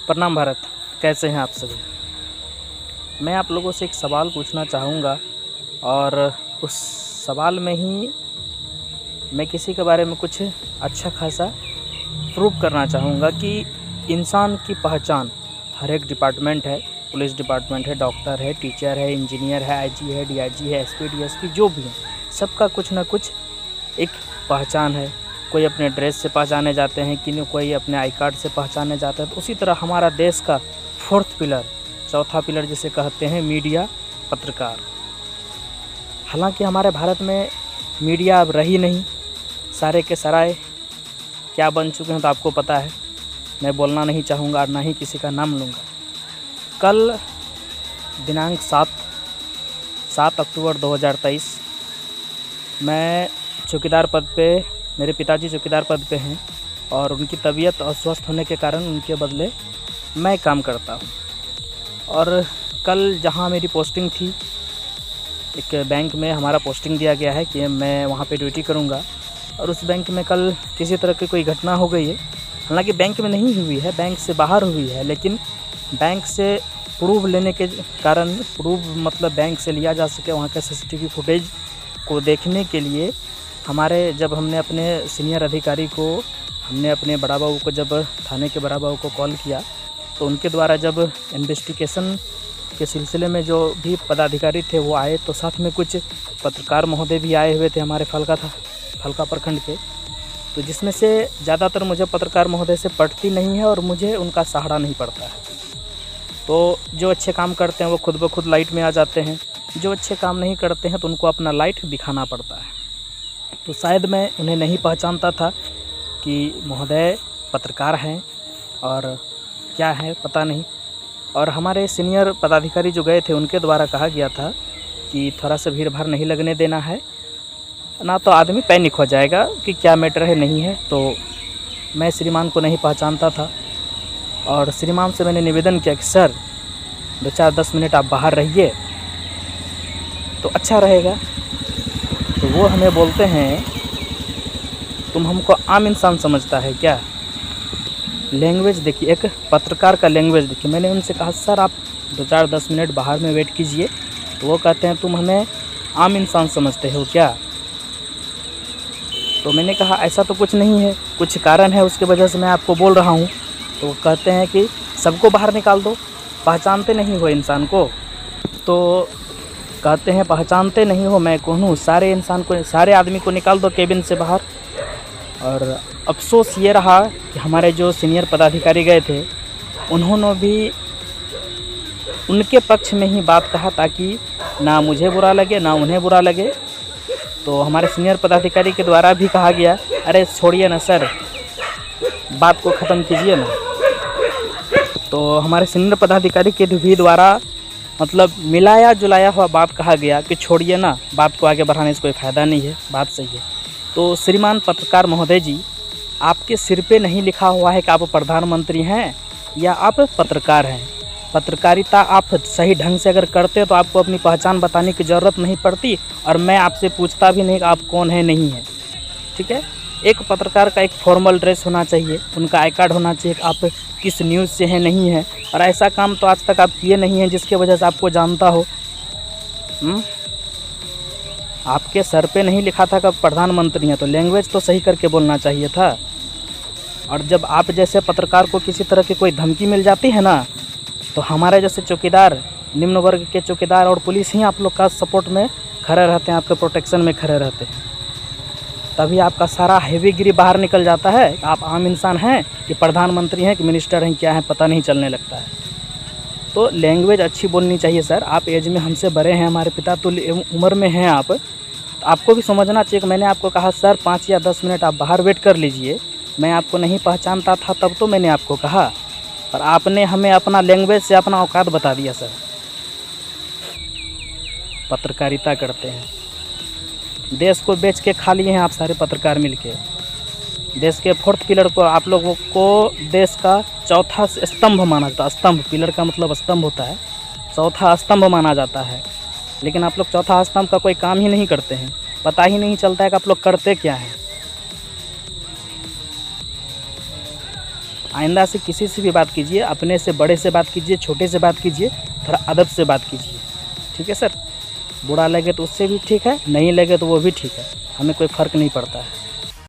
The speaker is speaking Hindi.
प्रणाम भारत, कैसे हैं आप सभी। मैं आप लोगों से एक सवाल पूछना चाहूँगा और उस सवाल में ही मैं किसी के बारे में कुछ अच्छा खासा प्रूव करना चाहूँगा कि इंसान की पहचान हर एक डिपार्टमेंट है, पुलिस डिपार्टमेंट है, डॉक्टर है, टीचर है, इंजीनियर है, आईजी है, डीआईजी है, एसपी डीएसपी जो भी है, सबका कुछ ना कुछ एक पहचान है। कोई अपने ड्रेस से पहचाने जाते हैं, कि कोई अपने आई कार्ड से पहचाने जाते हैं। तो उसी तरह हमारा देश का फोर्थ पिलर, चौथा पिलर जिसे कहते हैं मीडिया, पत्रकार। हालांकि हमारे भारत में मीडिया अब रही नहीं, सारे के सारे क्या बन चुके हैं तो आपको पता है। मैं बोलना नहीं चाहूँगा और ना ही किसी का नाम लूँगा। कल दिनांक 7 अक्टूबर 2023 मैं चौकीदार पद पे, मेरे पिताजी चौकीदार पद पे हैं और उनकी तबीयत अस्वस्थ होने के कारण उनके बदले मैं काम करता हूँ। और कल जहाँ मेरी पोस्टिंग थी, एक बैंक में हमारा पोस्टिंग दिया गया है कि मैं वहाँ पे ड्यूटी करूँगा। और उस बैंक में कल किसी तरह की कोई घटना हो गई है। हालांकि बैंक में नहीं हुई है, बैंक से बाहर हुई है, लेकिन बैंक से प्रूफ लेने के कारण, प्रूफ मतलब बैंक से लिया जा सके वहाँ का सीसीटीवी फुटेज को देखने के लिए जब हमने अपने सीनियर अधिकारी को, हमने अपने बड़ा बाबू को, जब थाने के बड़ा बाबू को कॉल किया तो उनके द्वारा जब इन्वेस्टिगेशन के सिलसिले में जो भी पदाधिकारी थे वो आए, तो साथ में कुछ पत्रकार महोदय भी आए हुए थे हमारे फलका प्रखंड के। तो जिसमें से ज़्यादातर मुझे पत्रकार महोदय से पटती नहीं है और मुझे उनका सहारा नहीं पड़ता है। तो जो अच्छे काम करते हैं वो खुद ब खुद लाइट में आ जाते हैं, जो अच्छे काम नहीं करते हैं तो उनको अपना लाइट दिखाना पड़ता है। तो शायद मैं उन्हें नहीं पहचानता था कि महोदय पत्रकार हैं और क्या है पता नहीं। और हमारे सीनियर पदाधिकारी जो गए थे उनके द्वारा कहा गया था कि थोड़ा सा भीड़ भाड़ नहीं लगने देना है, ना तो आदमी पैनिक हो जाएगा कि क्या मैटर है नहीं है। तो मैं श्रीमान को नहीं पहचानता था और श्रीमान से मैंने निवेदन किया कि सर 2-4-10 मिनट आप बाहर रहिए तो अच्छा रहेगा। तो वो हमें बोलते हैं तुम हमको आम इंसान समझता है क्या। लैंग्वेज देखिए, एक पत्रकार का लैंग्वेज देखिए। मैंने उनसे कहा सर आप 2-4-10 मिनट बाहर में वेट कीजिए। तो वो कहते हैं तुम हमें आम इंसान समझते हो क्या। तो मैंने कहा ऐसा तो कुछ नहीं है, कुछ कारण है उसके वजह से मैं आपको बोल रहा हूँ। तो वो कहते हैं कि सबको बाहर निकाल दो, पहचानते नहीं हो इंसान को। तो कहते हैं पहचानते नहीं हो, मैं कौन हूँ, सारे आदमी को निकाल दो केबिन से बाहर। और अफसोस ये रहा कि हमारे जो सीनियर पदाधिकारी गए थे उन्होंने भी उनके पक्ष में ही बात कहा ताकि ना मुझे बुरा लगे ना उन्हें बुरा लगे। तो हमारे सीनियर पदाधिकारी के द्वारा भी कहा गया अरे छोड़िए ना सर, बात को ख़त्म कीजिए ना। तो हमारे सीनियर पदाधिकारी के भी द्वारा मतलब मिलाया जुलाया हुआ बात कहा गया कि छोड़िए ना, बात को आगे बढ़ाने से कोई फ़ायदा नहीं है, बात सही है। तो श्रीमान पत्रकार महोदय जी, आपके सिर पे नहीं लिखा हुआ है कि आप प्रधानमंत्री हैं या आप पत्रकार हैं। पत्रकारिता आप सही ढंग से अगर करते तो आपको अपनी पहचान बताने की ज़रूरत नहीं पड़ती और मैं आपसे पूछता भी नहीं कि आप कौन है नहीं है। ठीक है, एक पत्रकार का एक फॉर्मल ड्रेस होना चाहिए, उनका आई कार्ड होना चाहिए कि आप किस न्यूज़ से हैं नहीं है। और ऐसा काम तो आज तक आप किए नहीं हैं जिसके वजह से आपको जानता हो। आपके सर पे नहीं लिखा था कि प्रधानमंत्री हैं, तो लैंग्वेज तो सही करके बोलना चाहिए था। और जब आप जैसे पत्रकार को किसी तरह की कोई धमकी मिल जाती है ना, तो हमारे जैसे चौकीदार, निम्न वर्ग के चौकीदार और पुलिस ही आप लोग का सपोर्ट में खड़े रहते हैं, आपके प्रोटेक्शन में खड़े रहते हैं। तभी आपका सारा हेवीगिरी बाहर निकल जाता है। आप आम इंसान हैं कि प्रधानमंत्री हैं कि मिनिस्टर हैं, क्या हैं पता नहीं चलने लगता है। तो लैंग्वेज अच्छी बोलनी चाहिए सर। आप एज में हमसे बड़े हैं, हमारे पिता तो उम्र में हैं आप, तो आपको भी समझना चाहिए कि मैंने आपको कहा सर 5 या 10 मिनट आप बाहर वेट कर लीजिए। मैं आपको नहीं पहचानता था तब तो मैंने आपको कहा, और आपने हमें अपना लैंग्वेज से अपना औकात बता दिया सर। पत्रकारिता करते हैं, देश को बेच के खा लिए हैं आप सारे पत्रकार मिलके। देश के फोर्थ पिलर को आप लोगों को देश का चौथा स्तंभ माना जाता है। स्तंभ, पिलर का मतलब स्तंभ होता है, चौथा स्तंभ माना जाता है। लेकिन आप लोग चौथा स्तंभ का कोई काम ही नहीं करते हैं, पता ही नहीं चलता है कि आप लोग करते क्या हैं। आइंदा से किसी से भी बात कीजिए, अपने से बड़े से बात कीजिए, छोटे से बात कीजिए, थोड़ा अदब से बात कीजिए, ठीक है सर। बुरा लगे तो उससे भी ठीक है, नहीं लगे तो वो भी ठीक है, हमें कोई फ़र्क नहीं पड़ता है।